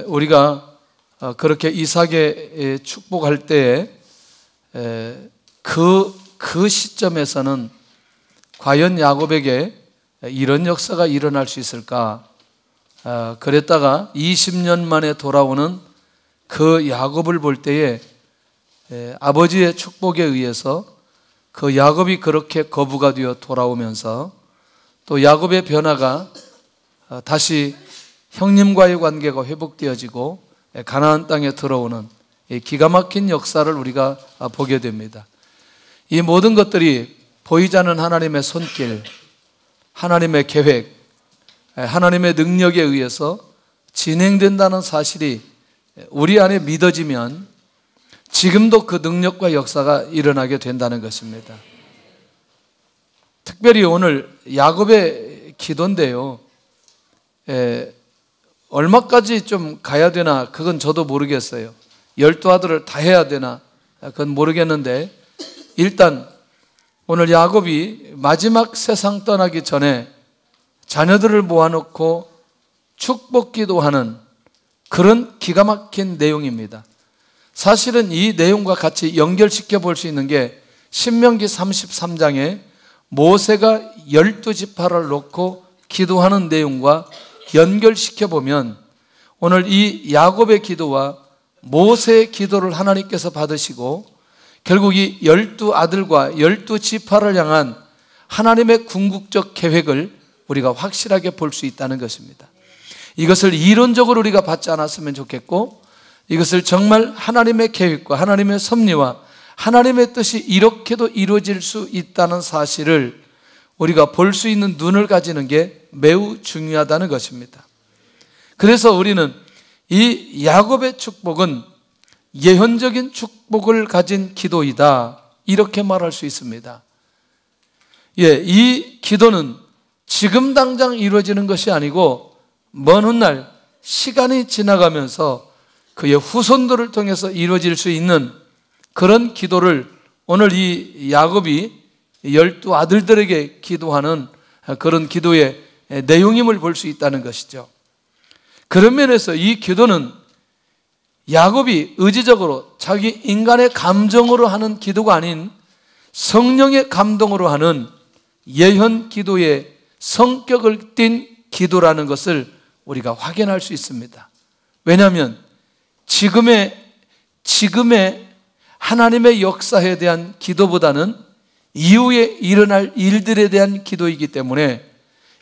우리가 그렇게 이삭의 축복할 때에 그 시점에서는 과연 야곱에게 이런 역사가 일어날 수 있을까? 그랬다가 20년 만에 돌아오는 그 야곱을 볼 때에 아버지의 축복에 의해서 그 야곱이 그렇게 거부가 되어 돌아오면서 또 야곱의 변화가 다시 형님과의 관계가 회복되어지고 가나안 땅에 들어오는 기가 막힌 역사를 우리가 보게 됩니다. 이 모든 것들이 보이지 않는 하나님의 손길, 하나님의 계획, 하나님의 능력에 의해서 진행된다는 사실이 우리 안에 믿어지면 지금도 그 능력과 역사가 일어나게 된다는 것입니다. 특별히 오늘 야곱의 기도인데요, 얼마까지 좀 가야 되나 그건 저도 모르겠어요. 12아들을 다 해야 되나 그건 모르겠는데, 일단 오늘 야곱이 마지막 세상 떠나기 전에 자녀들을 모아놓고 축복 기도하는 그런 기가 막힌 내용입니다. 사실은 이 내용과 같이 연결시켜 볼 수 있는 게 신명기 33장에 모세가 12지파를 놓고 기도하는 내용과 연결시켜 보면 오늘 이 야곱의 기도와 모세의 기도를 하나님께서 받으시고 결국 이 12아들과 12지파를 향한 하나님의 궁극적 계획을 우리가 확실하게 볼 수 있다는 것입니다. 이것을 이론적으로 우리가 받지 않았으면 좋겠고, 이것을 정말 하나님의 계획과 하나님의 섭리와 하나님의 뜻이 이렇게도 이루어질 수 있다는 사실을 우리가 볼 수 있는 눈을 가지는 게 매우 중요하다는 것입니다. 그래서 우리는 이 야곱의 축복은 예언적인 축복을 가진 기도이다, 이렇게 말할 수 있습니다. 이 기도는 지금 당장 이루어지는 것이 아니고 먼 훗날 시간이 지나가면서 그의 후손들을 통해서 이루어질 수 있는 그런 기도를 오늘 이 야곱이 12아들들에게 기도하는 그런 기도의 내용임을 볼 수 있다는 것이죠. 그런 면에서 이 기도는 야곱이 의지적으로 자기 인간의 감정으로 하는 기도가 아닌 성령의 감동으로 하는 예언 기도의 성격을 띤 기도라는 것을 우리가 확인할 수 있습니다. 왜냐하면 지금의 하나님의 역사에 대한 기도보다는 이후에 일어날 일들에 대한 기도이기 때문에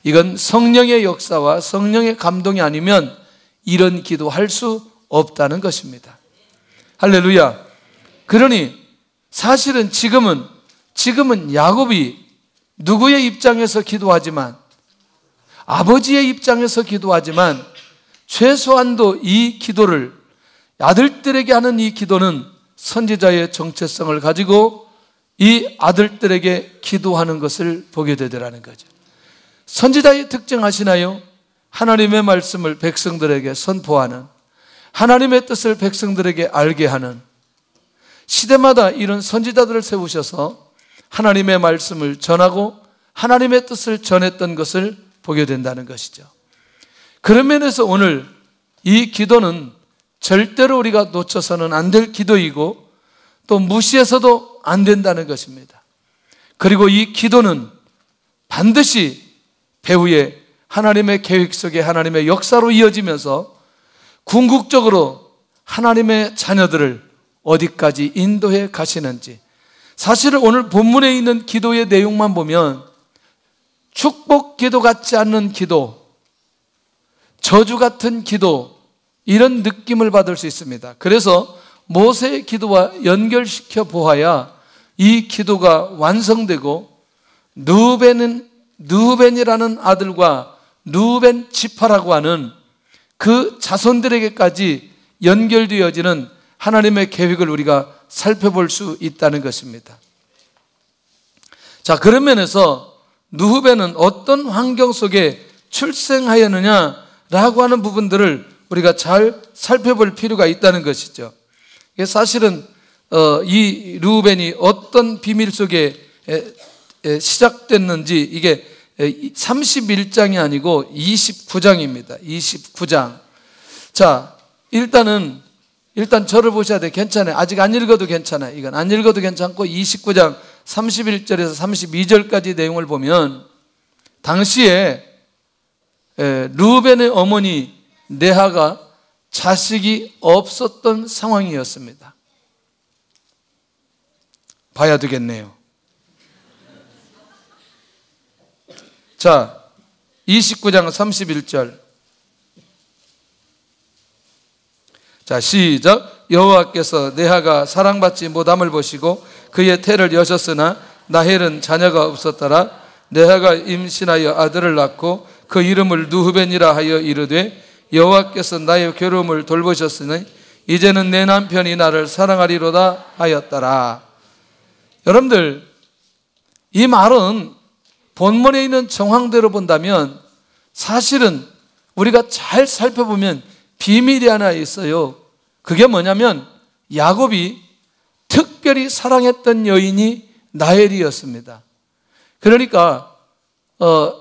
이건 성령의 역사와 성령의 감동이 아니면 이런 기도할 수 없다는 것입니다. 할렐루야. 그러니 사실은 지금은 야곱이 누구의 입장에서 기도하지만, 아버지의 입장에서 기도하지만 최소한도 이 기도를, 아들들에게 하는 이 기도는 선지자의 정체성을 가지고 이 아들들에게 기도하는 것을 보게 되더라는 거죠. 선지자의 특징 아시나요? 하나님의 말씀을 백성들에게 선포하는, 하나님의 뜻을 백성들에게 알게 하는, 시대마다 이런 선지자들을 세우셔서 하나님의 말씀을 전하고 하나님의 뜻을 전했던 것을 보게 된다는 것이죠. 그런 면에서 오늘 이 기도는 절대로 우리가 놓쳐서는 안 될 기도이고 또 무시해서도 안 된다는 것입니다. 그리고 이 기도는 반드시 배후에 하나님의 계획 속에 하나님의 역사로 이어지면서 궁극적으로 하나님의 자녀들을 어디까지 인도해 가시는지, 사실은 오늘 본문에 있는 기도의 내용만 보면 축복 기도 같지 않는 기도, 저주 같은 기도, 이런 느낌을 받을 수 있습니다. 그래서 모세의 기도와 연결시켜 보아야 이 기도가 완성되고 느후벤이라는 아들과 느후벤 지파라고 하는 그 자손들에게까지 연결되어지는 하나님의 계획을 우리가 살펴볼 수 있다는 것입니다. 자, 그런 면에서 느후벤은 어떤 환경 속에 출생하였느냐라고 하는 부분들을 우리가 잘 살펴볼 필요가 있다는 것이죠. 사실은 이 르우벤이 어떤 비밀 속에 시작됐는지 이게 31장이 아니고 29장입니다. 29장. 자, 일단 저를 보셔야 돼. 괜찮아요. 아직 안 읽어도 괜찮아요. 이건 안 읽어도 괜찮고 29장 31절에서 32절까지 내용을 보면 당시에 르우벤의 어머니 레아가 자식이 없었던 상황이었습니다. 봐야 되겠네요. 자, 29장 31절. 자, 시작. 여호와께서 레아가 사랑받지 못함을 보시고 그의 태를 여셨으나 라헬은 자녀가 없었더라. 레아가 임신하여 아들을 낳고 그 이름을 르우벤이라 하여 이르되 여호와께서 나의 괴로움을 돌보셨으니 이제는 내 남편이 나를 사랑하리로다 하였더라. 여러분들, 이 말은 본문에 있는 정황대로 본다면 사실은 우리가 잘 살펴보면 비밀이 하나 있어요. 그게 뭐냐면 야곱이 특별히 사랑했던 여인이 라헬이었습니다. 그러니까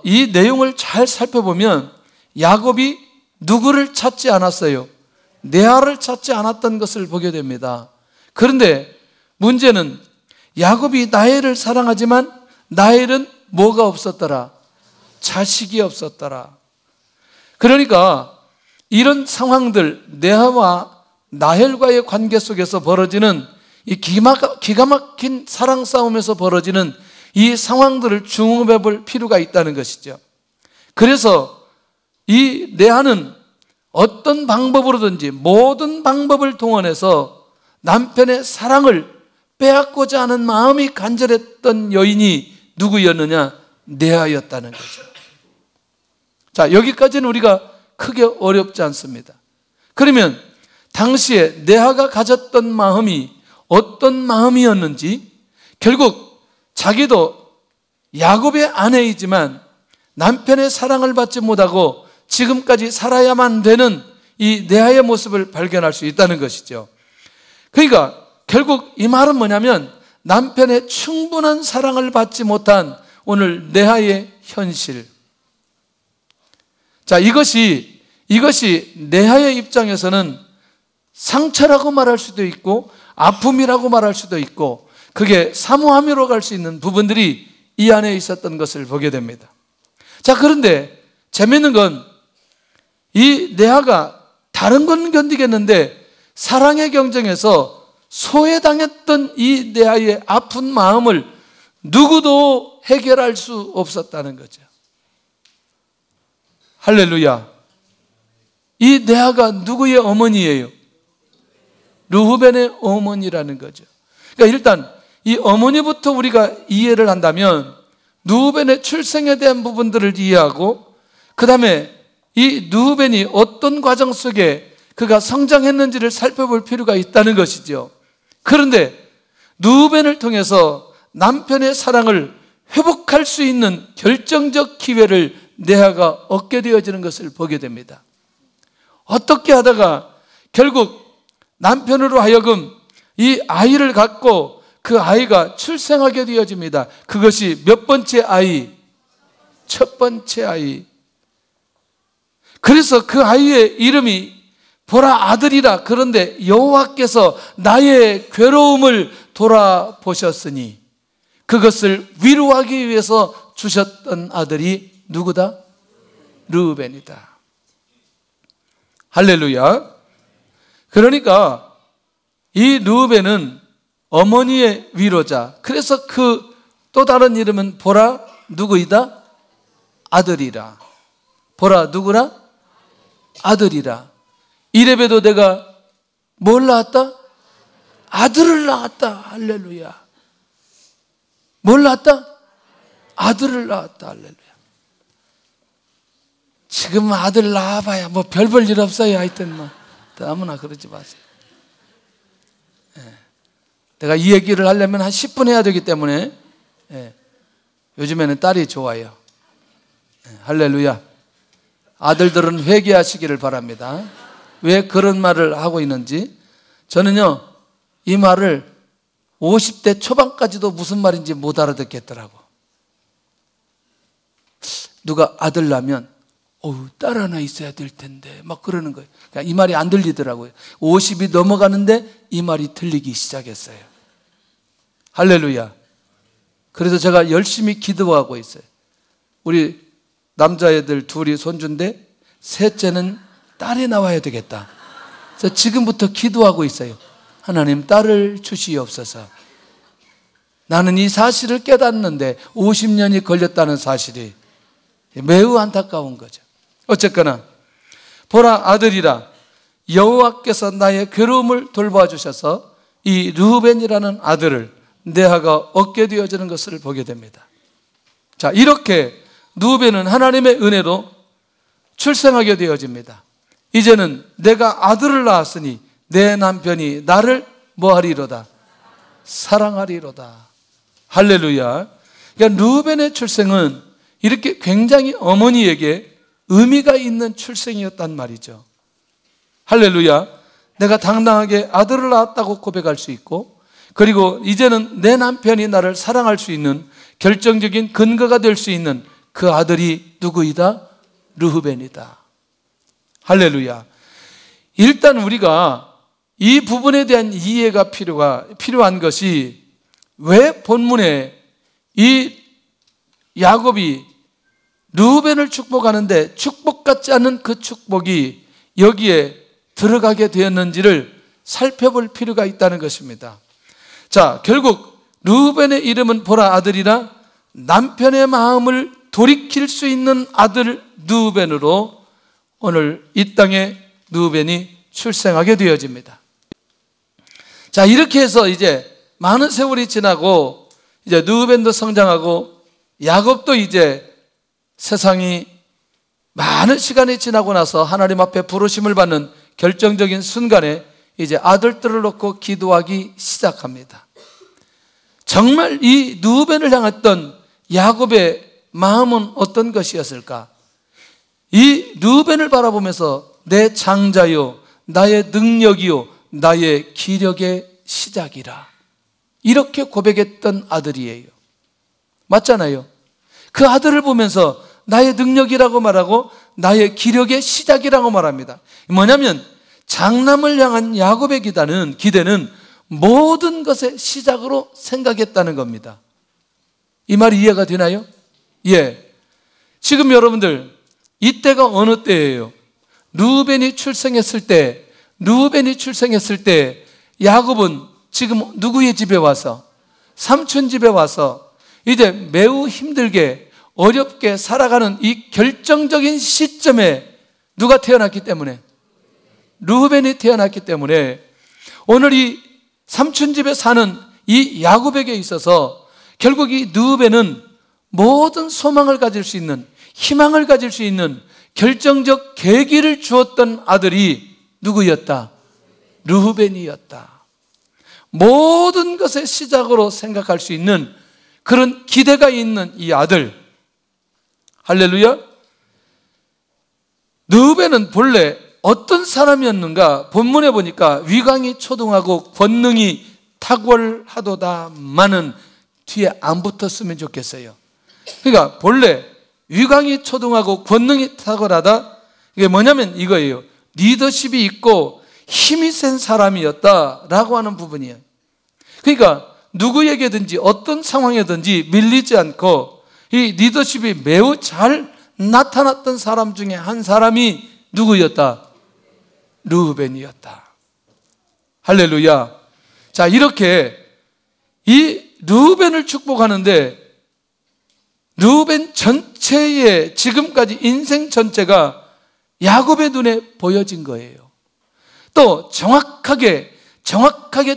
이 내용을 잘 살펴보면 야곱이 누구를 찾지 않았어요? 레아를 찾지 않았던 것을 보게 됩니다. 그런데 문제는 야곱이 라헬을 사랑하지만 라헬은 뭐가 없었더라? 자식이 없었더라. 그러니까 이런 상황들, 레아와 라헬과의 관계 속에서 벌어지는 이 기가 막힌 사랑 싸움에서 벌어지는 이 상황들을 중업해 볼 필요가 있다는 것이죠. 그래서 이 레아는 어떤 방법으로든지 모든 방법을 동원해서 남편의 사랑을 빼앗고자 하는 마음이 간절했던 여인이 누구였느냐? 레아였다는 거죠. 자, 여기까지는 우리가 크게 어렵지 않습니다. 그러면 당시에 레아가 가졌던 마음이 어떤 마음이었는지, 결국 자기도 야곱의 아내이지만 남편의 사랑을 받지 못하고 지금까지 살아야만 되는 이 레아의 모습을 발견할 수 있다는 것이죠. 그러니까 결국 이 말은 뭐냐면 남편의 충분한 사랑을 받지 못한 오늘 레아의 현실. 자, 이것이 레아의 입장에서는 상처라고 말할 수도 있고 아픔이라고 말할 수도 있고 그게 사모함으로 갈 수 있는 부분들이 이 안에 있었던 것을 보게 됩니다. 자, 그런데 재미있는 건 이 레아가 다른 건 견디겠는데 사랑의 경쟁에서 소외당했던 이 레아의 아픈 마음을 누구도 해결할 수 없었다는 거죠. 할렐루야. 이 레아가 누구의 어머니예요? 르우벤의 어머니라는 거죠. 그러니까 일단 이 어머니부터 우리가 이해를 한다면 르우벤의 출생에 대한 부분들을 이해하고 그 다음에 이 르우벤이 어떤 과정 속에 그가 성장했는지를 살펴볼 필요가 있다는 것이죠. 그런데 르우벤을 통해서 남편의 사랑을 회복할 수 있는 결정적 기회를 레아가 얻게 되어지는 것을 보게 됩니다. 어떻게 하다가 결국 남편으로 하여금 이 아이를 갖고 그 아이가 출생하게 되어집니다. 그것이 몇 번째 아이? 첫 번째 아이. 그래서 그 아이의 이름이 보라 아들이라. 그런데 여호와께서 나의 괴로움을 돌아보셨으니 그것을 위로하기 위해서 주셨던 아들이 누구다? 르우벤이다. 할렐루야. 그러니까 이 르우벤은 어머니의 위로자. 그래서 그 또 다른 이름은 보라 누구이다? 아들이라. 보라 누구라? 아들이라. 이래봬도 내가 뭘 낳았다? 아들을 낳았다. 할렐루야. 뭘 낳았다? 아들을 낳았다. 할렐루야. 지금 아들 낳아봐야 뭐 별 볼 일 없어요. 하여튼 뭐 아무나 그러지 마세요. 내가 이 얘기를 하려면 한 10분 해야 되기 때문에 요즘에는 딸이 좋아요. 할렐루야. 아들들은 회개하시기를 바랍니다. 왜 그런 말을 하고 있는지. 저는요 이 말을 50대 초반까지도 무슨 말인지 못 알아듣겠더라고. 누가 아들 낳으면 딸 하나 있어야 될 텐데 막 그러는 거예요. 그러니까 이 말이 안 들리더라고요. 50이 넘어가는데 이 말이 들리기 시작했어요. 할렐루야. 그래서 제가 열심히 기도하고 있어요. 우리 남자애들 둘이 손주인데 셋째는 딸이 나와야 되겠다. 그래서 지금부터 기도하고 있어요. 하나님, 딸을 주시옵소서. 나는 이 사실을 깨닫는데 50년이 걸렸다는 사실이 매우 안타까운 거죠. 어쨌거나 보라, 아들이라, 여호와께서 나의 괴로움을 돌봐 주셔서 이 르우벤이라는 아들을 레아가 얻게 되어지는 것을 보게 됩니다. 자, 이렇게 르우벤은 하나님의 은혜로 출생하게 되어집니다. 이제는 내가 아들을 낳았으니 내 남편이 나를 뭐하리로다? 사랑하리로다. 할렐루야. 그러니까 르우벤의 출생은 이렇게 굉장히 어머니에게 의미가 있는 출생이었단 말이죠. 할렐루야. 내가 당당하게 아들을 낳았다고 고백할 수 있고, 그리고 이제는 내 남편이 나를 사랑할 수 있는 결정적인 근거가 될 수 있는 그 아들이 누구이다? 르우벤이다. 할렐루야. 일단 우리가 이 부분에 대한 이해가 필요한 것이, 왜 본문에 이 야곱이 르우벤을 축복하는데 축복 같지 않은 그 축복이 여기에 들어가게 되었는지를 살펴볼 필요가 있다는 것입니다. 자, 결국 르우벤의 이름은 보라, 아들이라, 남편의 마음을 돌이킬 수 있는 아들 르우벤으로 오늘 이 땅에 르우벤이 출생하게 되어집니다. 자, 이렇게 해서 이제 많은 세월이 지나고 이제 르우벤도 성장하고 야곱도 이제 세상이 많은 시간이 지나고 나서 하나님 앞에 부르심을 받는 결정적인 순간에 이제 아들들을 놓고 기도하기 시작합니다. 정말 이 르우벤을 향했던 야곱의 마음은 어떤 것이었을까? 이 르우벤을 바라보면서 내 장자요, 나의 능력이요, 나의 기력의 시작이라, 이렇게 고백했던 아들이에요. 맞잖아요. 그 아들을 보면서 나의 능력이라고 말하고 나의 기력의 시작이라고 말합니다. 뭐냐면 장남을 향한 야곱의 기대는 모든 것의 시작으로 생각했다는 겁니다. 이 말이 이해가 되나요? 예. 지금 여러분들, 이때가 어느 때예요? 르우벤이 출생했을 때 야곱은 지금 누구의 집에 와서, 삼촌 집에 와서 이제 매우 힘들게 어렵게 살아가는 이 결정적인 시점에 누가 태어났기 때문에, 르우벤이 태어났기 때문에 오늘 이 삼촌 집에 사는 이 야곱에게 있어서 결국 이 르우벤은 모든 소망을 가질 수 있는, 희망을 가질 수 있는 결정적 계기를 주었던 아들이 누구였다? 르우벤이었다. 모든 것의 시작으로 생각할 수 있는 그런 기대가 있는 이 아들. 할렐루야. 르우벤은 본래 어떤 사람이었는가? 본문에 보니까 위강이 초등하고 권능이 탁월하도다마는 뒤에 안 붙었으면 좋겠어요. 그러니까 본래 위강이 초등하고 권능이 탁월하다, 이게 뭐냐면 이거예요. 리더십이 있고 힘이 센 사람이었다라고 하는 부분이에요. 그러니까 누구에게든지 어떤 상황에든지 밀리지 않고 이 리더십이 매우 잘 나타났던 사람 중에 한 사람이 누구였다? 르우벤이었다. 할렐루야. 자, 이렇게 이 르우벤을 축복하는데 르우벤 전체의 지금까지 인생 전체가 야곱의 눈에 보여진 거예요. 또 정확하게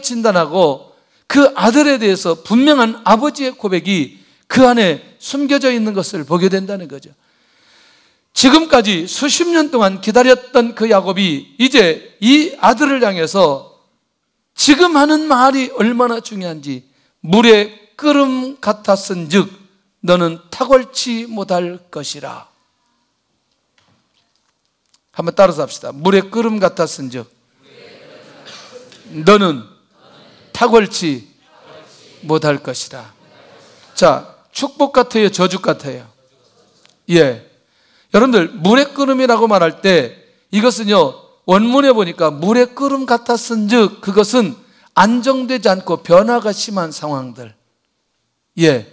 진단하고 그 아들에 대해서 분명한 아버지의 고백이 그 안에 숨겨져 있는 것을 보게 된다는 거죠. 지금까지 수십 년 동안 기다렸던 그 야곱이 이제 이 아들을 향해서 지금 하는 말이 얼마나 중요한지, 물의 끓음 같았은즉 너는 탁월치 못할 것이라. 한번 따라서 합시다. 물의 끓음 같았은즉 너는 탁월치 못할 것이라. 자, 축복 같아요, 저주 같아요? 예. 여러분들 물의 끓음이라고 말할 때 이것은요 원문에 보니까 물의 끓음 같았은즉 그것은 안정되지 않고 변화가 심한 상황들. 예,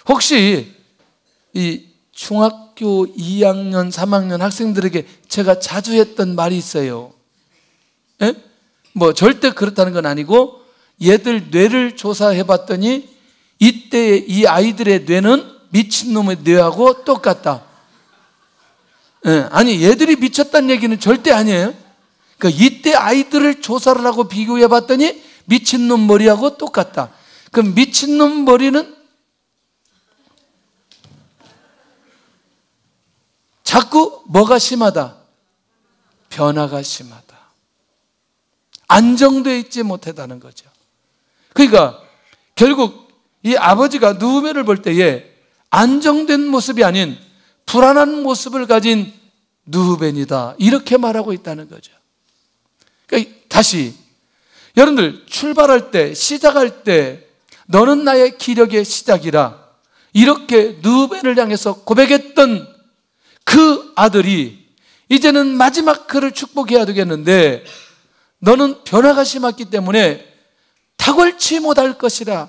혹시 이 중학교 2학년 3학년 학생들에게 제가 자주 했던 말이 있어요. 예? 뭐 절대 그렇다는 건 아니고 얘들 뇌를 조사해 봤더니 이때 이 아이들의 뇌는 미친놈의 뇌하고 똑같다. 예, 아니 얘들이 미쳤다는 얘기는 절대 아니에요. 그러니까 이때 아이들을 조사를 하고 비교해 봤더니 미친놈 머리하고 똑같다. 그럼 미친놈 머리는 자꾸 뭐가 심하다? 변화가 심하다. 안정되어 있지 못하다는 거죠. 그러니까 결국 이 아버지가 누우면을 볼 때에 안정된 모습이 아닌 불안한 모습을 가진 누벤이다 이렇게 말하고 있다는 거죠. 그러니까 다시 여러분들 출발할 때 시작할 때 너는 나의 기력의 시작이라 이렇게 누벤을 향해서 고백했던 그 아들이 이제는 마지막 그를 축복해야 되겠는데 너는 변화가 심했기 때문에 탁월치 못할 것이라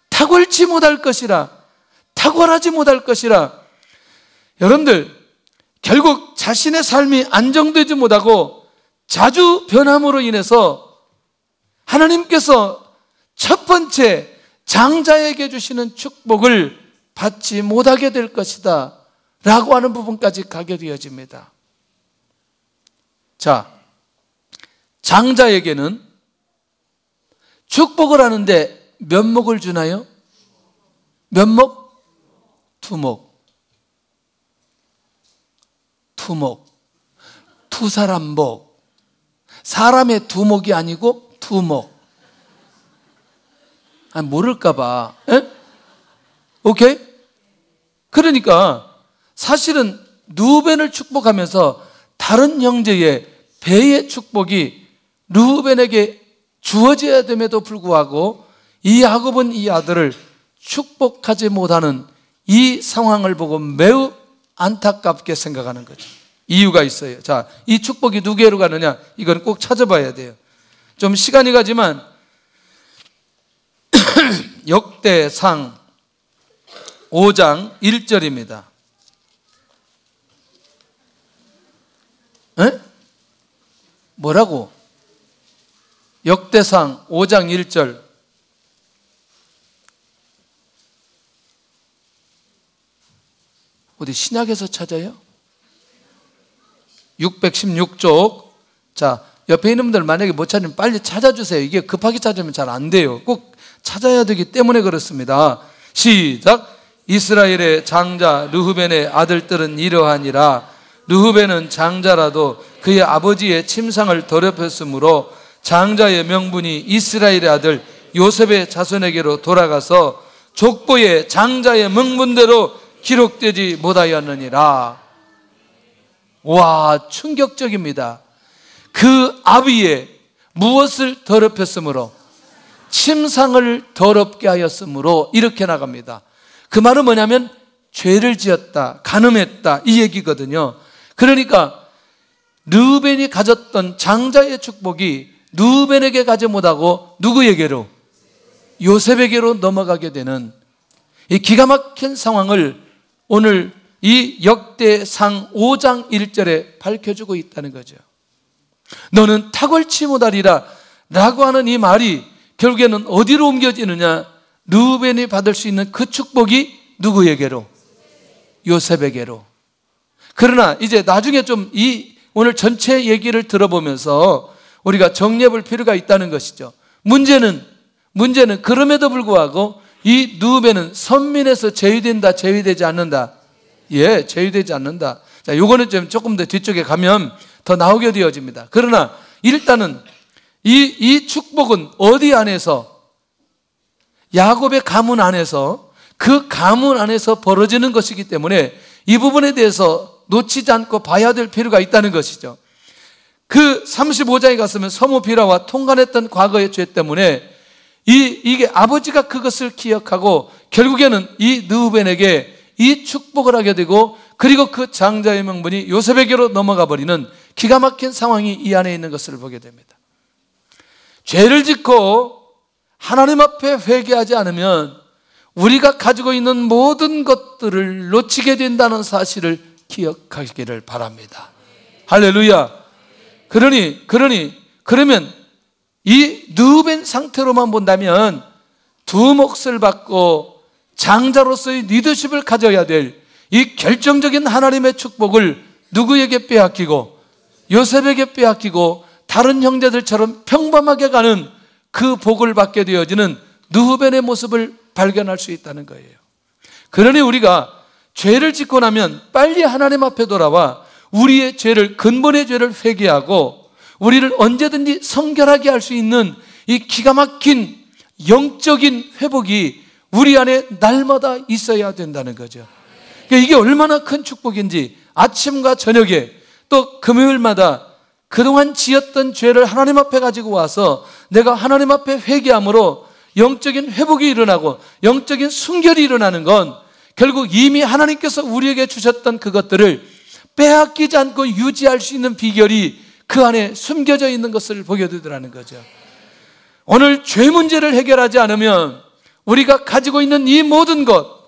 탁월치 못할 것이라 탁월하지 못할 것이라. 여러분들 결국 자신의 삶이 안정되지 못하고 자주 변함으로 인해서 하나님께서 첫 번째 장자에게 주시는 축복을 받지 못하게 될 것이다 라고 하는 부분까지 가게 되어집니다. 자, 장자에게는 축복을 하는데 몇 목을 주나요? 몇 목? 두목. 두목. 두 사람 목. 사람의 두목이 아니고 두목. 아, 모를까봐. 오케이? 그러니까 사실은 루벤을 축복하면서 다른 형제의 배의 축복이 루벤에게 주어져야 됨에도 불구하고 이 야곱은 이 아들을 축복하지 못하는 이 상황을 보고 매우 안타깝게 생각하는 거죠. 이유가 있어요. 자, 이 축복이 누구에게로 가느냐? 이건 꼭 찾아봐야 돼요. 좀 시간이 가지만 역대상 5장 1절입니다. 에? 뭐라고? 역대상 5장 1절. 어디 신약에서 찾아요? 616쪽. 자, 옆에 있는 분들 만약에 못 찾으면 빨리 찾아주세요. 이게 급하게 찾으면 잘 안 돼요. 꼭 찾아야 되기 때문에 그렇습니다. 시작. 이스라엘의 장자 르후벤의 아들들은 이러하니라. 르후벤은 장자라도 그의 아버지의 침상을 더럽혔으므로 장자의 명분이 이스라엘의 아들 요셉의 자손에게로 돌아가서 족보의 장자의 명분대로 기록되지 못하였느니라. 와, 충격적입니다. 그 아비의 무엇을 더럽혔으므로? 침상을 더럽게 하였으므로 이렇게 나갑니다. 그 말은 뭐냐면 죄를 지었다, 간음했다 이 얘기거든요. 그러니까 르우벤이 가졌던 장자의 축복이 르우벤에게 가지 못하고 누구에게로? 요셉에게로 넘어가게 되는 이 기가 막힌 상황을 오늘 이 역대상 5장 1절에 밝혀주고 있다는 거죠. 너는 탁월치 못하리라 라고 하는 이 말이 결국에는 어디로 옮겨지느냐? 르우벤이 받을 수 있는 그 축복이 누구에게로? 요셉에게로. 그러나 이제 나중에 좀 이 오늘 전체 얘기를 들어보면서 우리가 정리해 볼 필요가 있다는 것이죠. 문제는 그럼에도 불구하고 이 르우벤은 선민에서 제외된다, 제외되지 않는다? 예, 제외되지 않는다. 자, 요거는 좀 조금 더 뒤쪽에 가면 더 나오게 되어집니다. 그러나 일단은 이 축복은 어디 안에서? 야곱의 가문 안에서, 그 가문 안에서 벌어지는 것이기 때문에 이 부분에 대해서 놓치지 않고 봐야 될 필요가 있다는 것이죠. 그 35장에 갔으면 서무 비라와 통관했던 과거의 죄 때문에 이게 아버지가 그것을 기억하고 결국에는 이 르우벤에게 이 축복을 하게 되고 그리고 그 장자의 명분이 요셉에게로 넘어가 버리는 기가 막힌 상황이 이 안에 있는 것을 보게 됩니다. 죄를 짓고 하나님 앞에 회개하지 않으면 우리가 가지고 있는 모든 것들을 놓치게 된다는 사실을 기억하시기를 바랍니다. 할렐루야. 그러면 이 누벤 상태로만 본다면 두 몫을 받고 장자로서의 리더십을 가져야 될 이 결정적인 하나님의 축복을 누구에게 빼앗기고 요셉에게 빼앗기고 다른 형제들처럼 평범하게 가는 그 복을 받게 되어지는 누벤의 모습을 발견할 수 있다는 거예요. 그러니 우리가 죄를 짓고 나면 빨리 하나님 앞에 돌아와 우리의 죄를, 근본의 죄를 회개하고 우리를 언제든지 성결하게 할 수 있는 이 기가 막힌 영적인 회복이 우리 안에 날마다 있어야 된다는 거죠. 이게 얼마나 큰 축복인지 아침과 저녁에 또 금요일마다 그동안 지었던 죄를 하나님 앞에 가지고 와서 내가 하나님 앞에 회개함으로 영적인 회복이 일어나고 영적인 순결이 일어나는 건 결국 이미 하나님께서 우리에게 주셨던 그것들을 빼앗기지 않고 유지할 수 있는 비결이 그 안에 숨겨져 있는 것을 보게 되더라는 거죠. 오늘 죄 문제를 해결하지 않으면 우리가 가지고 있는 이 모든 것,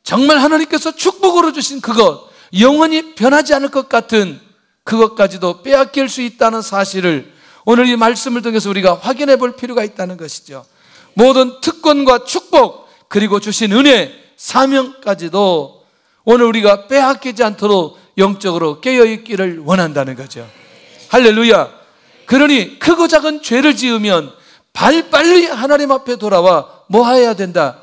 정말 하나님께서 축복으로 주신 그것, 영원히 변하지 않을 것 같은 그것까지도 빼앗길 수 있다는 사실을 오늘 이 말씀을 통해서 우리가 확인해 볼 필요가 있다는 것이죠. 모든 특권과 축복, 그리고 주신 은혜, 사명까지도 오늘 우리가 빼앗기지 않도록 영적으로 깨어있기를 원한다는 거죠. 할렐루야. 그러니 크고 작은 죄를 지으면 빨리 하나님 앞에 돌아와 뭐 해야 된다?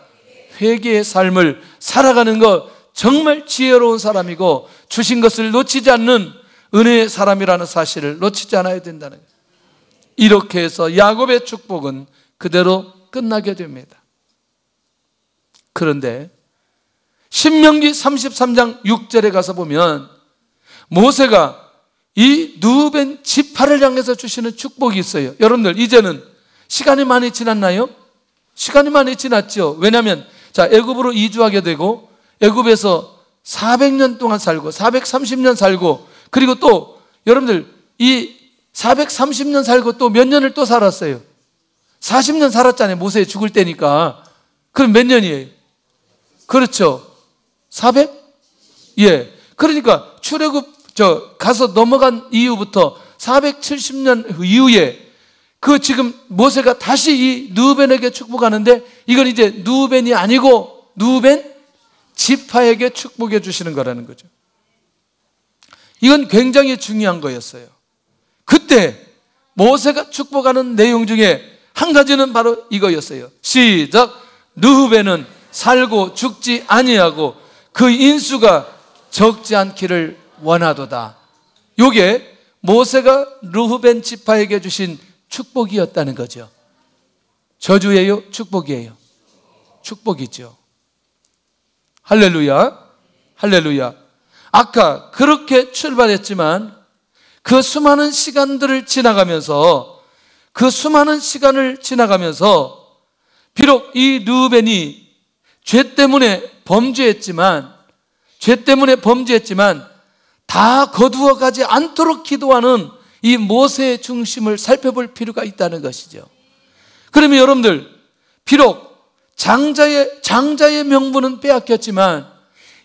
회개의 삶을 살아가는 것, 정말 지혜로운 사람이고 주신 것을 놓치지 않는 은혜의 사람이라는 사실을 놓치지 않아야 된다는 거예요. 이렇게 해서 야곱의 축복은 그대로 끝나게 됩니다. 그런데 신명기 33장 6절에 가서 보면 모세가 이 누벤 지파를 향해서 주시는 축복이 있어요. 여러분들 이제는 시간이 많이 지났나요? 시간이 많이 지났죠. 왜냐하면 애굽으로 이주하게 되고 애굽에서 400년 동안 살고 430년 살고 그리고 또 여러분들 이 430년 살고 또 몇 년을 또 살았어요. 40년 살았잖아요. 모세 죽을 때니까. 그럼 몇 년이에요? 그렇죠. 400? 예. 그러니까 출애굽 가서 넘어간 이후부터 470년 이후에 그 지금 모세가 다시 이 누벤에게 축복하는데 이건 이제 누벤이 아니고 누벤 지파에게 축복해 주시는 거라는 거죠. 이건 굉장히 중요한 거였어요. 그때 모세가 축복하는 내용 중에 한 가지는 바로 이거였어요. 시작. 누벤은 살고 죽지 아니하고 그 인수가 적지 않기를 원하도다. 이게 모세가 르후벤 지파에게 주신 축복이었다는 거죠. 저주예요? 축복이에요? 축복이죠. 할렐루야. 할렐루야. 아까 그렇게 출발했지만 그 수많은 시간들을 지나가면서 비록 이 르후벤이 죄 때문에 범죄했지만 다 거두어 가지 않도록 기도하는 이 모세의 중심을 살펴볼 필요가 있다는 것이죠. 그러면 여러분들 비록 장자의 명분은 빼앗겼지만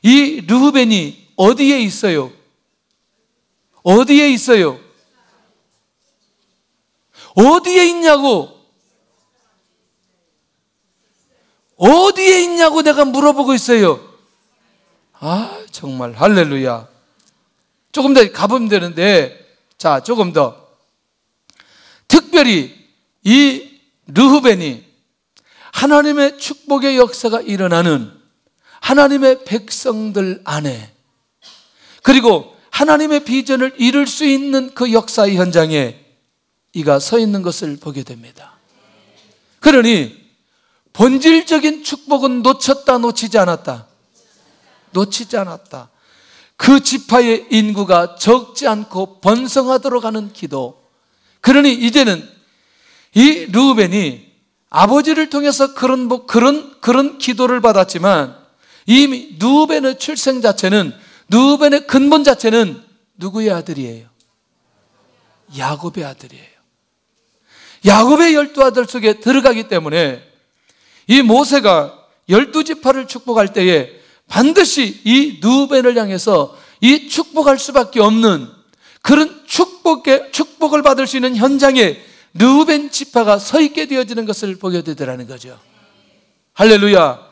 이 르후벤이 어디에 있어요? 어디에 있어요? 어디에 있냐고? 어디에 있냐고 내가 물어보고 있어요. 아, 정말 할렐루야. 조금 더 가보면 되는데, 자, 조금 더. 특별히 이 르후벤이 하나님의 축복의 역사가 일어나는 하나님의 백성들 안에, 그리고 하나님의 비전을 이룰 수 있는 그 역사의 현장에 이가 서 있는 것을 보게 됩니다. 그러니 본질적인 축복은 놓치지 않았다. 놓치지 않았다. 그 지파의 인구가 적지 않고 번성하도록 하는 기도. 그러니 이제는 이 르후벤이 아버지를 통해서 그런 기도를 받았지만 이미 르후벤의 출생 자체는 르우벤의 근본 자체는 누구의 아들이에요? 야곱의 아들이에요. 야곱의 12아들 속에 들어가기 때문에 이 모세가 12지파를 축복할 때에 반드시 이 르우벤을 향해서 이 축복할 수밖에 없는 그런 축복을 받을 수 있는 현장에 르우벤 지파가 서 있게 되어지는 것을 보게 되더라는 거죠. 할렐루야.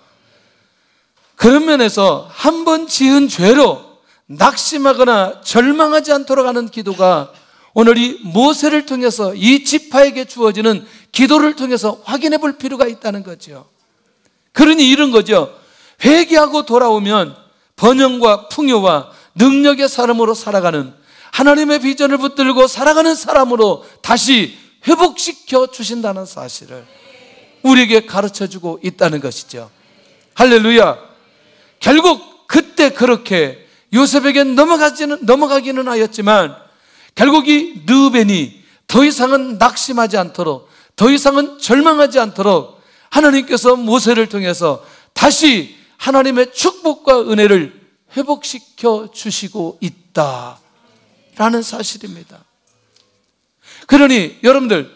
그런 면에서 한 번 지은 죄로 낙심하거나 절망하지 않도록 하는 기도가 오늘 이 모세를 통해서 이 지파에게 주어지는 기도를 통해서 확인해 볼 필요가 있다는 거죠. 그러니 이런 거죠. 회개하고 돌아오면 번영과 풍요와 능력의 사람으로 살아가는, 하나님의 비전을 붙들고 살아가는 사람으로 다시 회복시켜 주신다는 사실을 우리에게 가르쳐주고 있다는 것이죠. 할렐루야. 결국 그때 그렇게 요셉에게 넘어가기는 하였지만 결국 이 르우벤이 더 이상은 낙심하지 않도록, 더 이상은 절망하지 않도록 하나님께서 모세를 통해서 다시 하나님의 축복과 은혜를 회복시켜 주시고 있다라는 사실입니다. 그러니 여러분들,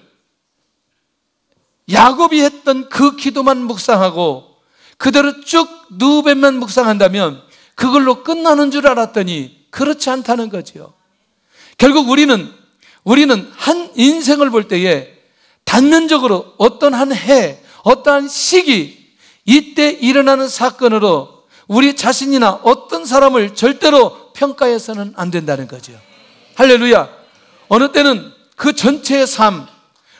야곱이 했던 그 기도만 묵상하고 그대로 쭉 르우벤만 묵상한다면 그걸로 끝나는 줄 알았더니 그렇지 않다는 거지요. 결국 우리는 한 인생을 볼 때에 단면적으로 어떤 한 해, 어떠한 시기, 이때 일어나는 사건으로 우리 자신이나 어떤 사람을 절대로 평가해서는 안 된다는 거죠. 할렐루야. 어느 때는 그 전체의 삶,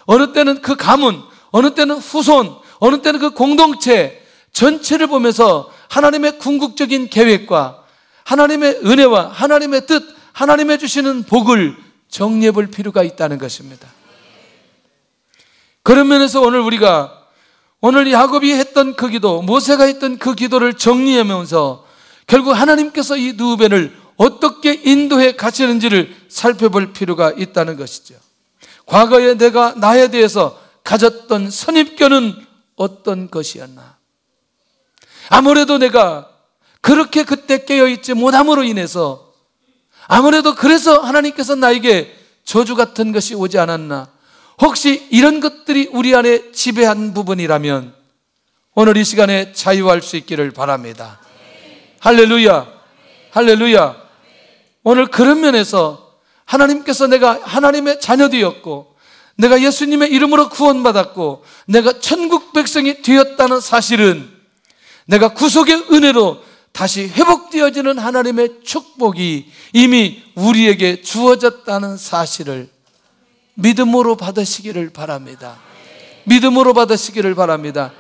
어느 때는 그 가문, 어느 때는 후손, 어느 때는 그 공동체 전체를 보면서 하나님의 궁극적인 계획과 하나님의 은혜와 하나님의 뜻, 하나님의 주시는 복을 정리해 볼 필요가 있다는 것입니다. 그런 면에서 오늘 야곱이 했던 그 기도, 모세가 했던 그 기도를 정리하면서 결국 하나님께서 이 르우벤을 어떻게 인도해 가시는지를 살펴볼 필요가 있다는 것이죠. 과거에 내가 나에 대해서 가졌던 선입견은 어떤 것이었나? 아무래도 내가 그렇게 그때 깨어있지 못함으로 인해서, 아무래도 그래서 하나님께서 나에게 저주 같은 것이 오지 않았나? 혹시 이런 것들이 우리 안에 지배한 부분이라면 오늘 이 시간에 자유할 수 있기를 바랍니다. 할렐루야. 할렐루야. 오늘 그런 면에서 하나님께서 내가 하나님의 자녀되었고 내가 예수님의 이름으로 구원받았고 내가 천국 백성이 되었다는 사실은 내가 구속의 은혜로 다시 회복되어지는 하나님의 축복이 이미 우리에게 주어졌다는 사실을 믿음으로 받으시기를 바랍니다. 믿음으로 받으시기를 바랍니다.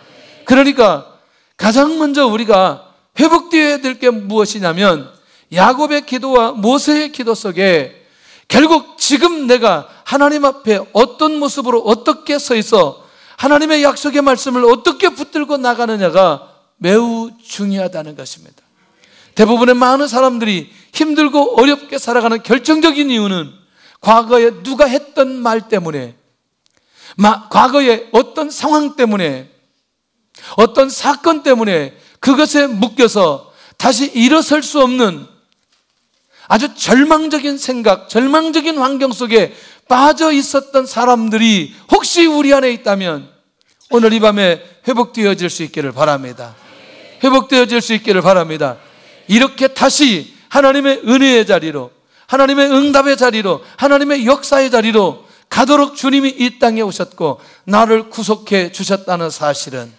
그러니까 가장 먼저 우리가 회복되어야 될 게 무엇이냐면 야곱의 기도와 모세의 기도 속에 결국 지금 내가 하나님 앞에 어떤 모습으로 어떻게 서 있어 하나님의 약속의 말씀을 어떻게 붙들고 나가느냐가 매우 중요하다는 것입니다. 대부분의 많은 사람들이 힘들고 어렵게 살아가는 결정적인 이유는 과거에 누가 했던 말 때문에, 과거에 어떤 상황 때문에, 어떤 사건 때문에 그것에 묶여서 다시 일어설 수 없는 아주 절망적인 생각, 절망적인 환경 속에 빠져 있었던 사람들이 혹시 우리 안에 있다면 오늘 이 밤에 회복되어질 수 있기를 바랍니다. 회복되어질 수 있기를 바랍니다. 이렇게 다시 하나님의 은혜의 자리로, 하나님의 응답의 자리로, 하나님의 역사의 자리로 가도록 주님이 이 땅에 오셨고 나를 구속해 주셨다는 사실은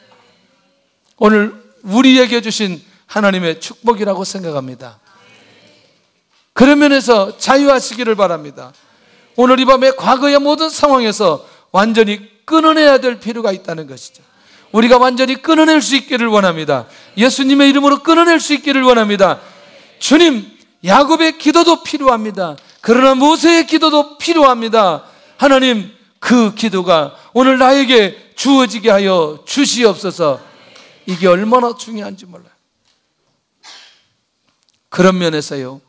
오늘 우리에게 주신 하나님의 축복이라고 생각합니다. 그런 면에서 자유하시기를 바랍니다. 오늘 이 밤에 과거의 모든 상황에서 완전히 끊어내야 될 필요가 있다는 것이죠. 우리가 완전히 끊어낼 수 있기를 원합니다. 예수님의 이름으로 끊어낼 수 있기를 원합니다. 주님, 야곱의 기도도 필요합니다. 그러나 모세의 기도도 필요합니다. 하나님, 그 기도가 오늘 나에게 주어지게 하여 주시옵소서. 이게 얼마나 중요한지 몰라요. 그런 면에서요,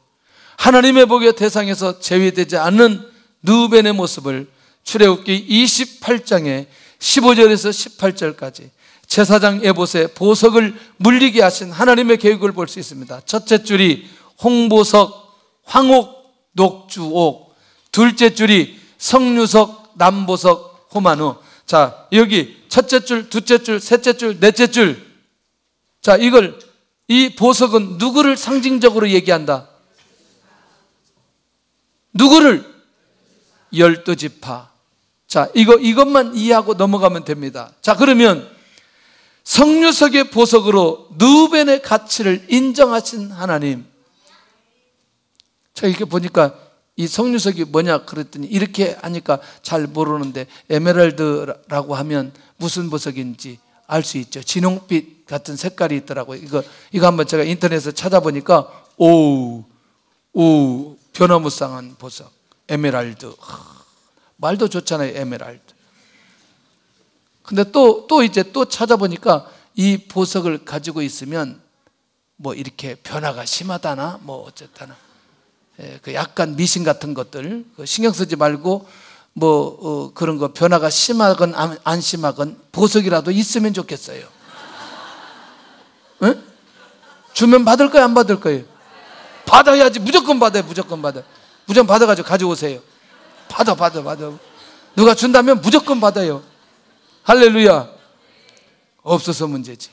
하나님의 복의 대상에서 제외되지 않는 르우벤의 모습을 출애굽기 28장에 15절에서 18절까지 제사장 에봇의 보석을 물리게 하신 하나님의 계획을 볼 수 있습니다. 첫째 줄이 홍보석, 황옥, 녹주옥, 둘째 줄이 성류석, 남보석, 호만우. 자, 여기 첫째 줄, 둘째 줄, 셋째 줄, 넷째 줄. 자, 이 보석은 누구를 상징적으로 얘기한다? 누구를? 12지파. 자, 이것만 이해하고 넘어가면 됩니다. 자, 그러면 성류석의 보석으로 르우벤의 가치를 인정하신 하나님. 제가 이렇게 보니까 이 성류석이 뭐냐 그랬더니 이렇게 하니까 잘 모르는데 에메랄드라고 하면 무슨 보석인지 알 수 있죠. 진홍빛 같은 색깔이 있더라고요. 이거 한번 제가 인터넷에서 찾아보니까 변화무쌍한 보석, 에메랄드. 말도 좋잖아요, 에메랄드. 근데 또 찾아보니까 이 보석을 가지고 있으면 뭐 이렇게 변화가 심하다나 뭐 어쨌다나 그 약간 미신 같은 것들 신경 쓰지 말고 그런 거 변화가 심하건 안 심하건 보석이라도 있으면 좋겠어요. 응? 주면 받을 거예요, 안 받을 거예요? 받아야지. 무조건 받아요. 무조건 받아가지고 가져오세요. 받아. 누가 준다면 무조건 받아요. 할렐루야. 없어서 문제지.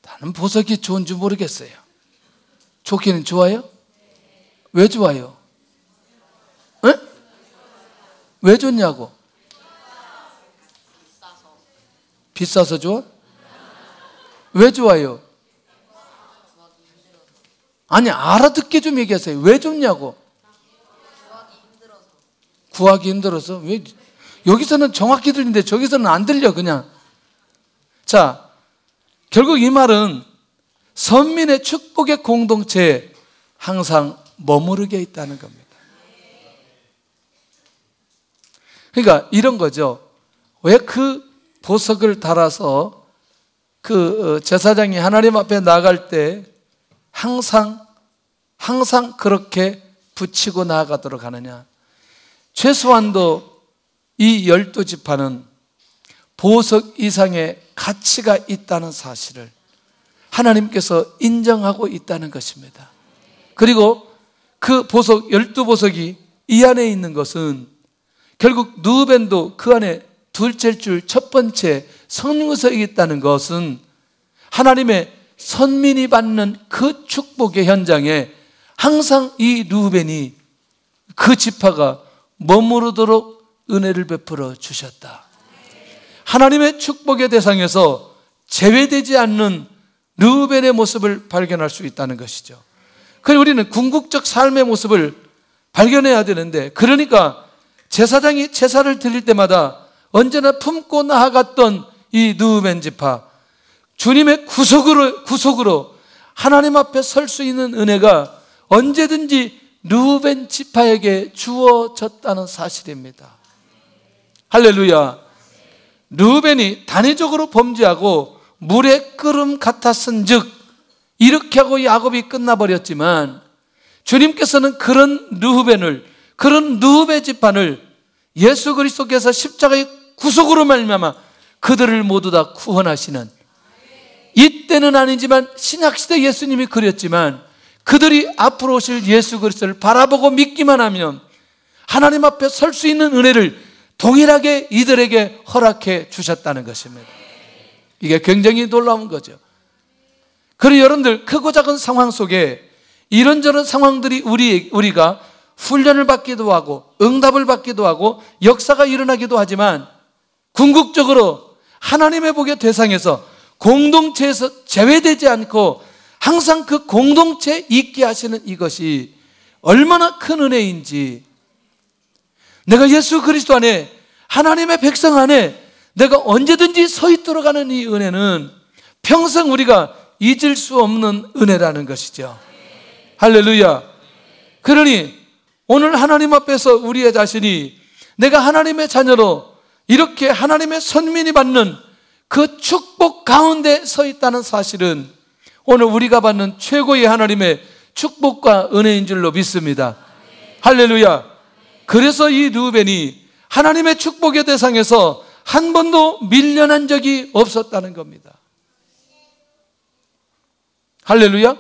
나는 보석이 좋은 줄 모르겠어요. 좋기는 좋아요? 왜 좋아요? 에? 왜 좋냐고? 비싸서 좋아? 왜 좋아요? 아니, 알아듣게 좀 얘기하세요. 왜 좋냐고? 구하기 힘들어서? 왜? 여기서는 정확히 들리는데 저기서는 안 들려 그냥. 자, 결국 이 말은 선민의 축복의 공동체에 항상 머무르게 있다는 겁니다. 그러니까 이런 거죠. 왜 그 보석을 달아서 그 제사장이 하나님 앞에 나갈 때 항상 그렇게 붙이고 나아가도록 하느냐? 최소한도 이 12지파는 보석 이상의 가치가 있다는 사실을 하나님께서 인정하고 있다는 것입니다. 그리고 그 보석, 12보석이 이 안에 있는 것은 결국 르우벤도 그 안에 둘째 줄 첫 번째 성령서에 있다는 것은 하나님의 선민이 받는 그 축복의 현장에 항상 이 르우벤이 그 지파가 머무르도록 은혜를 베풀어 주셨다. 하나님의 축복의 대상에서 제외되지 않는 르우벤의 모습을 발견할 수 있다는 것이죠. 그리고 우리는 궁극적 삶의 모습을 발견해야 되는데, 그러니까 제사장이 제사를 드릴 때마다 언제나 품고 나아갔던 이 르우벤 지파, 주님의 구속으로 하나님 앞에 설 수 있는 은혜가 언제든지 르우벤 지파에게 주어졌다는 사실입니다. 할렐루야. 르우벤이 단회적으로 범죄하고 물의 끓음 같았은즉 이렇게 하고 야곱이 끝나버렸지만, 주님께서는 그런 르우벤 지파를 예수 그리스도께서 십자가의 구속으로 말미암아 그들을 모두 다 구원하시는, 이때는 아니지만 신약시대 예수님이 그렸지만 그들이 앞으로 오실 예수 그리스도를 바라보고 믿기만 하면 하나님 앞에 설 수 있는 은혜를 동일하게 이들에게 허락해 주셨다는 것입니다. 이게 굉장히 놀라운 거죠. 그리고 여러분들, 크고 작은 상황 속에 이런저런 상황들이 우리가 훈련을 받기도 하고 응답을 받기도 하고 역사가 일어나기도 하지만, 궁극적으로 하나님의 복의 대상에서 공동체에서 제외되지 않고 항상 그 공동체에 있게 하시는 이것이 얼마나 큰 은혜인지, 내가 예수 그리스도 안에, 하나님의 백성 안에 내가 언제든지 서 있도록 하는 이 은혜는 평생 우리가 잊을 수 없는 은혜라는 것이죠. 할렐루야. 그러니 오늘 하나님 앞에서 우리의 자신이 내가 하나님의 자녀로 이렇게 하나님의 선민이 받는 그 축복 가운데 서 있다는 사실은 오늘 우리가 받는 최고의 하나님의 축복과 은혜인 줄로 믿습니다. 할렐루야. 그래서 이 르우벤이 하나님의 축복의 대상에서 한 번도 밀려난 적이 없었다는 겁니다. 할렐루야?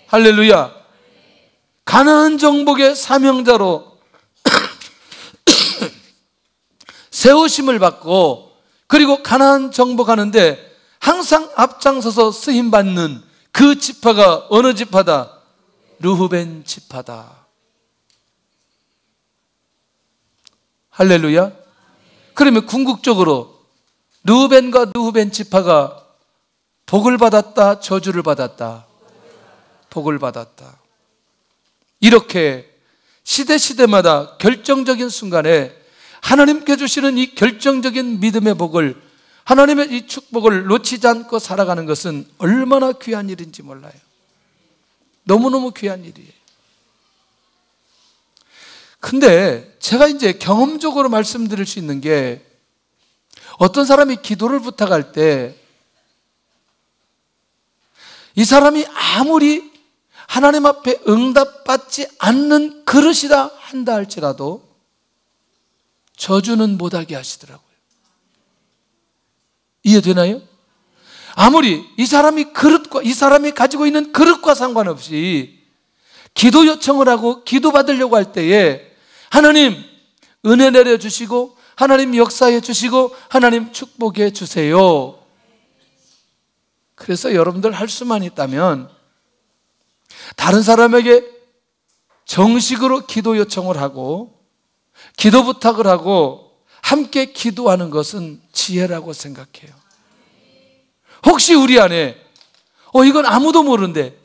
할렐루야. 가나안 정복의 사명자로 세우심을 받고, 그리고 가나안 정복하는데 항상 앞장서서 쓰임받는 그 지파가 어느 지파다? 르후벤 지파다. 할렐루야. 그러면 궁극적으로 르후벤과 르후벤 지파가 복을 받았다, 저주를 받았다? 복을 받았다. 이렇게 시대마다 결정적인 순간에 하나님께 주시는 이 결정적인 믿음의 복을, 하나님의 이 축복을 놓치지 않고 살아가는 것은 얼마나 귀한 일인지 몰라요. 너무너무 귀한 일이에요. 근데 제가 이제 경험적으로 말씀드릴 수 있는 게, 어떤 사람이 기도를 부탁할 때 이 사람이 아무리 하나님 앞에 응답받지 않는 그릇이라 한다 할지라도 저주는 못하게 하시더라고요. 이해되나요? 아무리 이 사람이 가지고 있는 그릇과 상관없이 기도 요청을 하고 기도 받으려고 할 때에 하나님 은혜 내려주시고 하나님 역사해 주시고 하나님 축복해 주세요. 그래서 여러분들 할 수만 있다면 다른 사람에게 정식으로 기도 요청을 하고 기도 부탁을 하고 함께 기도하는 것은 지혜라고 생각해요. 혹시 우리 안에 이건 아무도 모르는데,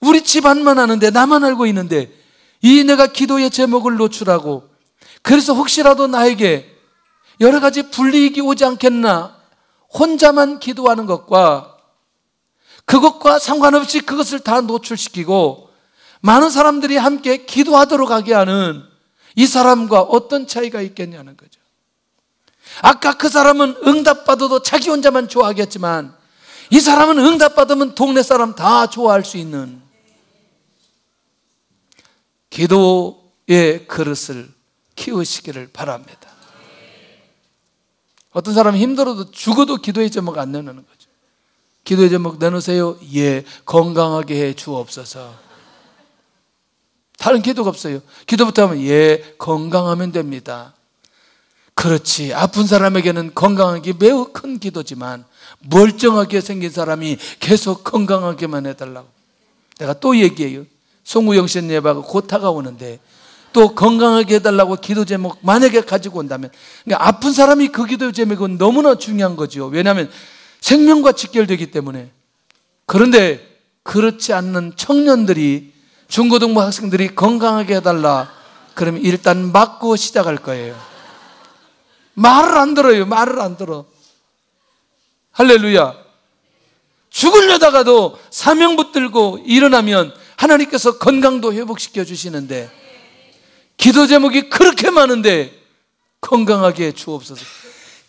우리 집안만 아는데, 나만 알고 있는데, 이 내가 기도의 제목을 노출하고 그래서 혹시라도 나에게 여러 가지 불이익이 오지 않겠나 혼자만 기도하는 것과 그것과 상관없이 그것을 다 노출시키고 많은 사람들이 함께 기도하도록 하게 하는 이 사람과 어떤 차이가 있겠냐는 거죠. 아까 그 사람은 응답받아도 자기 혼자만 좋아하겠지만 이 사람은 응답받으면 동네 사람 다 좋아할 수 있는 기도의 그릇을 키우시기를 바랍니다. 어떤 사람은 힘들어도 죽어도 기도의 제목 안 내놓는 거죠. 기도의 제목 내놓으세요. 예, 건강하게 해 주옵소서. 다른 기도가 없어요. 기도부터 하면 예, 건강하면 됩니다. 그렇지, 아픈 사람에게는 건강하기 매우 큰 기도지만 멀쩡하게 생긴 사람이 계속 건강하게만 해달라고. 내가 또 얘기해요. 송우영 씨 예배가 곧 다가오는데 또 건강하게 해달라고 기도 제목 만약에 가지고 온다면, 그러니까 아픈 사람이 그 기도 제목은 너무나 중요한 거죠. 왜냐하면 생명과 직결되기 때문에. 그런데 그렇지 않는 청년들이, 중고등부 학생들이 건강하게 해달라 그러면 일단 맞고 시작할 거예요. 말을 안 들어요. 말을 안 들어. 할렐루야. 죽으려다가도 사명 붙들고 일어나면 하나님께서 건강도 회복시켜 주시는데, 기도 제목이 그렇게 많은데 건강하게 주옵소서.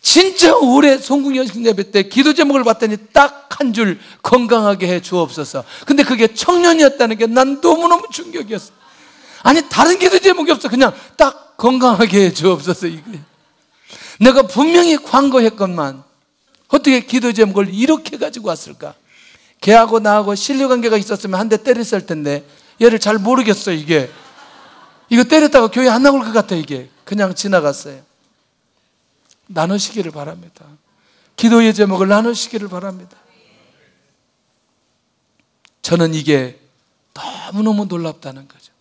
진짜 올해 송궁연식 예배 때 기도 제목을 봤더니 딱 한 줄, 건강하게 해 주옵소서. 근데 그게 청년이었다는 게 난 너무너무 충격이었어. 아니 다른 기도 제목이 없어. 그냥 딱 건강하게 해 주옵소서. 이거예요. 내가 분명히 광고했건만 어떻게 기도 제목을 이렇게 가지고 왔을까? 걔하고 나하고 신뢰관계가 있었으면 한 대 때렸을 텐데 얘를 잘 모르겠어. 이거 때렸다가 교회 안 나올 것 같아. 이게 그냥 지나갔어요. 나누시기를 바랍니다. 기도의 제목을 나누시기를 바랍니다. 저는 이게 너무너무 놀랍다는 거죠.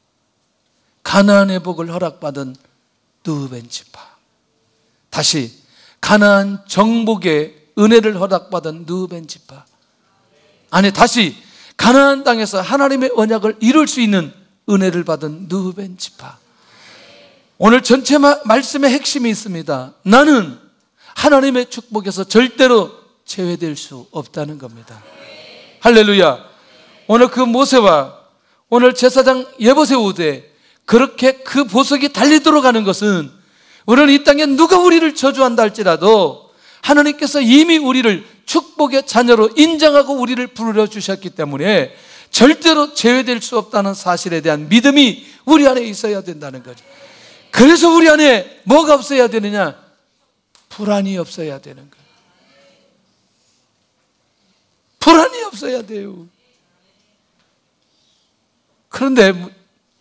가나안의 복을 허락받은 르후벤 지파, 다시 가나안 정복의 은혜를 허락받은 르후벤 지파, 아니 다시 가나안 땅에서 하나님의 언약을 이룰 수 있는 은혜를 받은 르후벤 지파. 오늘 전체 말씀의 핵심이 있습니다. 나는 하나님의 축복에서 절대로 제외될 수 없다는 겁니다. 할렐루야. 오늘 그 모세와 오늘 제사장 예보 세우되 그렇게 그 보석이 달리도록 하는 것은, 우리는 이 땅에 누가 우리를 저주한다 할지라도 하나님께서 이미 우리를 축복의 자녀로 인정하고 우리를 부르려 주셨기 때문에 절대로 제외될 수 없다는 사실에 대한 믿음이 우리 안에 있어야 된다는 거죠. 그래서 우리 안에 뭐가 없어야 되느냐? 불안이 없어야 되는 거예요. 불안이 없어야 돼요. 그런데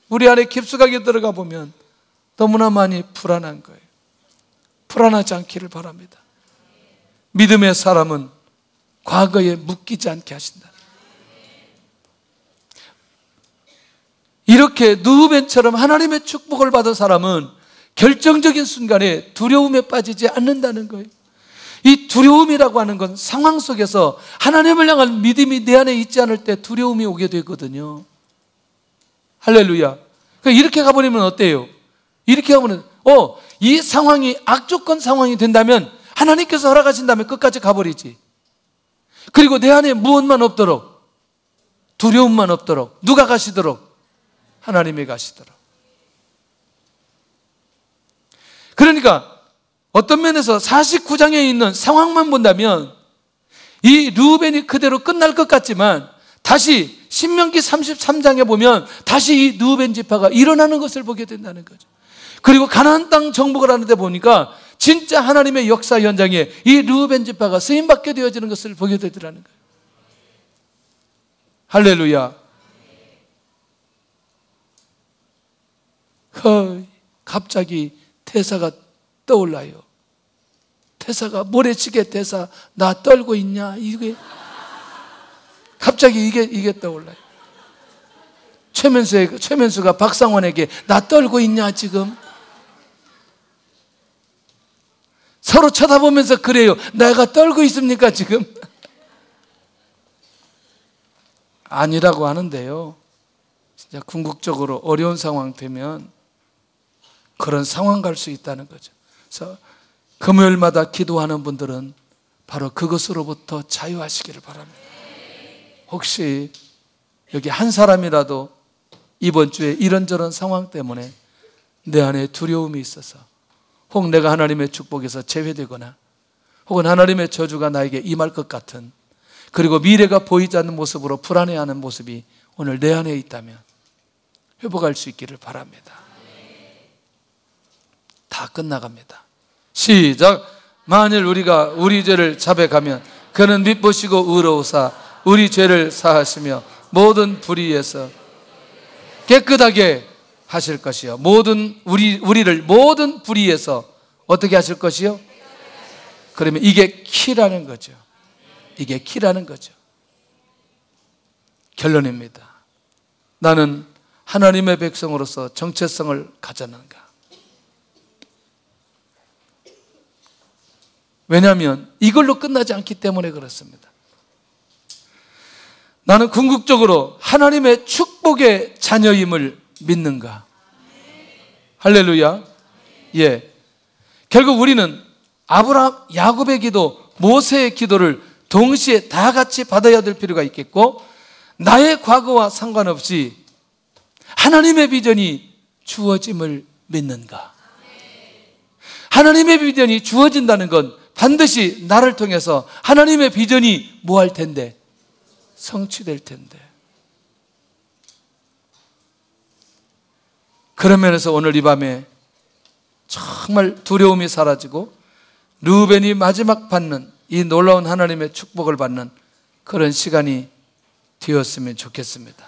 우리 안에 깊숙하게 들어가 보면 너무나 많이 불안한 거예요. 불안하지 않기를 바랍니다. 믿음의 사람은 과거에 묶이지 않게 하신다. 이렇게 느헤벤처럼 하나님의 축복을 받은 사람은 결정적인 순간에 두려움에 빠지지 않는다는 거예요. 이 두려움이라고 하는 건 상황 속에서 하나님을 향한 믿음이 내 안에 있지 않을 때 두려움이 오게 되거든요. 할렐루야. 이렇게 가버리면 어때요? 이렇게 가버리면 이 상황이 악조건 상황이 된다면 하나님께서 허락하신다면 끝까지 가버리지. 그리고 내 안에 무엇만 없도록, 두려움만 없도록, 누가 가시도록? 하나님이 가시도록. 그러니까 어떤 면에서 49장에 있는 상황만 본다면 이 르우벤이 그대로 끝날 것 같지만 다시 신명기 33장에 보면 다시 이 르우벤 지파가 일어나는 것을 보게 된다는 거죠. 그리고 가나안 땅 정복을 하는데 보니까 진짜 하나님의 역사 현장에 이 르우벤 지파가 쓰임받게 되어지는 것을 보게 되더라는 거예요. 할렐루야. 갑자기 대사가 떠올라요. 대사가 모래시계 대사 나 떨고 있냐? 이게 갑자기 이게 떠올라요. 최면수가 박상원에게 나 떨고 있냐 지금? 서로 쳐다보면서 그래요. 내가 떨고 있습니까 지금? 아니라고 하는데요. 진짜 궁극적으로 어려운 상황 되면 그런 상황 갈 수 있다는 거죠. 그래서 금요일마다 기도하는 분들은 바로 그것으로부터 자유하시기를 바랍니다. 혹시 여기 한 사람이라도 이번 주에 이런저런 상황 때문에 내 안에 두려움이 있어서 혹 내가 하나님의 축복에서 제외되거나 혹은 하나님의 저주가 나에게 임할 것 같은, 그리고 미래가 보이지 않는 모습으로 불안해하는 모습이 오늘 내 안에 있다면 회복할 수 있기를 바랍니다. 다 끝나갑니다. 시작. 만일 우리가 우리 죄를 자백하면 그는 밉으시고 의로우사 우리 죄를 사하시며 모든 불의에서 깨끗하게 하실 것이요 모든 우리를 모든 불의에서 어떻게 하실 것이요? 그러면 이게 키라는 거죠. 이게 키라는 거죠. 결론입니다. 나는 하나님의 백성으로서 정체성을 가졌는가? 왜냐하면 이걸로 끝나지 않기 때문에 그렇습니다. 나는 궁극적으로 하나님의 축복의 자녀임을 믿는가? 할렐루야. 예. 결국 우리는 아브라함, 야곱의 기도, 모세의 기도를 동시에 다 같이 받아야 될 필요가 있겠고, 나의 과거와 상관없이 하나님의 비전이 주어짐을 믿는가? 하나님의 비전이 주어진다는 건 반드시 나를 통해서 하나님의 비전이 뭐 할 텐데? 성취될 텐데. 그런 면에서 오늘 이 밤에 정말 두려움이 사라지고 르우벤이 마지막 받는 이 놀라운 하나님의 축복을 받는 그런 시간이 되었으면 좋겠습니다.